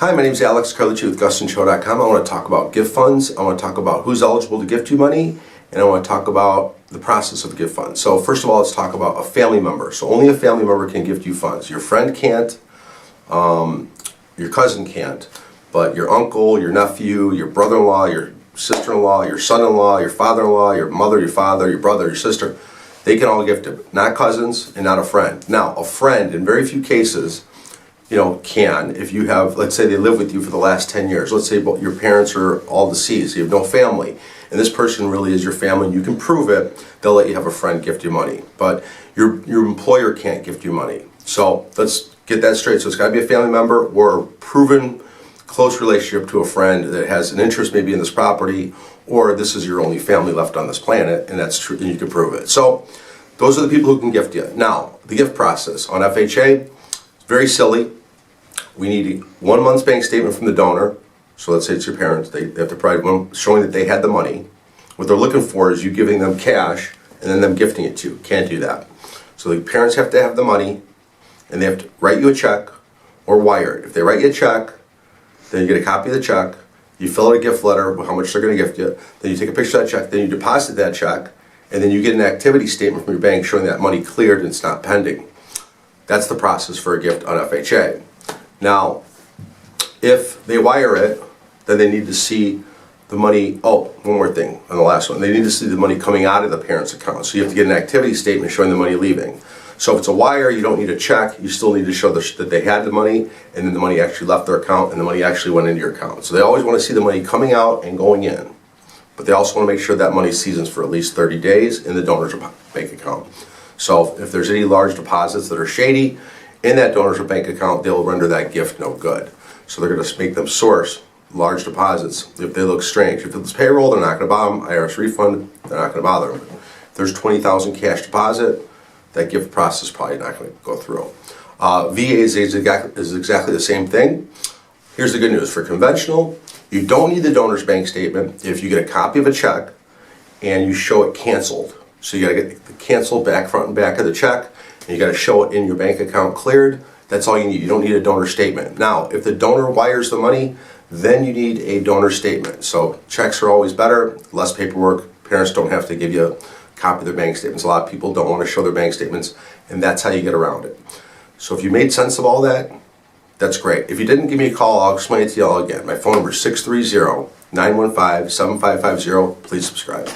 Hi, my name is Alex Carlucci with GustonShow.com. I want to talk about gift funds. I want to talk about who's eligible to gift you money, and I want to talk about the process of the gift fund. So first of all, let's talk about a family member. So only a family member can gift you funds. Your friend can't, your cousin can't, but your uncle, your nephew, your brother-in-law, your sister-in-law, your son-in-law, your father-in-law, your mother, your father, your brother, your sister, they can all gift it. Not cousins and not a friend. Now, a friend, in very few cases, can, if you have, let's say they live with you for the last 10 years. Let's say your parents are all deceased, you have no family, and this person really is your family, and you can prove it, they'll let you have a friend gift you money. But your employer can't gift you money. So let's get that straight. So it's got to be a family member or a proven close relationship to a friend that has an interest maybe in this property, or this is your only family left on this planet, and that's true, and you can prove it. So those are the people who can gift you. Now, the gift process on FHA, it's very silly. We need 1 month's bank statement from the donor. So let's say it's your parents. They have to provide one showing that they had the money. What they're looking for is you giving them cash and then them gifting it to you. Can't do that. So the parents have to have the money, and they have to write you a check or wire it. If they write you a check, then you get a copy of the check. You fill out a gift letter with how much they're going to gift you. Then you take a picture of that check. Then you deposit that check, and then you get an activity statement from your bank showing that money cleared and it's not pending. That's the process for a gift on FHA. Now, if they wire it, then they need to see the money. Oh, one more thing on the last one. They need to see the money coming out of the parent's account. So you have to get an activity statement showing the money leaving. So if it's a wire, you don't need a check. You still need to show that they had the money, and then the money actually left their account, and the money actually went into your account. So they always want to see the money coming out and going in. But they also want to make sure that money seasons for at least 30 days in the donor's bank account. So if there's any large deposits that are shady in that donor's bank account, they'll render that gift no good. So they're going to make them source large deposits if they look strange. If it's payroll, they're not going to bother them. IRS refund, they're not going to bother them. If there's $20,000 cash deposit, that gift process is probably not going to go through. VA is exactly the same thing. Here's the good news. For conventional, you don't need the donor's bank statement if you get a copy of a check and you show it canceled. So you got to get the canceled back, front and back of the check, and you got to show it in your bank account cleared. That's all you need. You don't need a donor statement. Now, if the donor wires the money, then you need a donor statement. So checks are always better, less paperwork. Parents don't have to give you a copy of their bank statements. A lot of people don't want to show their bank statements, and that's how you get around it. So if you made sense of all that, that's great. If you didn't, give me a call. I'll explain it to you all again. My phone number is 630-915-7550. Please subscribe.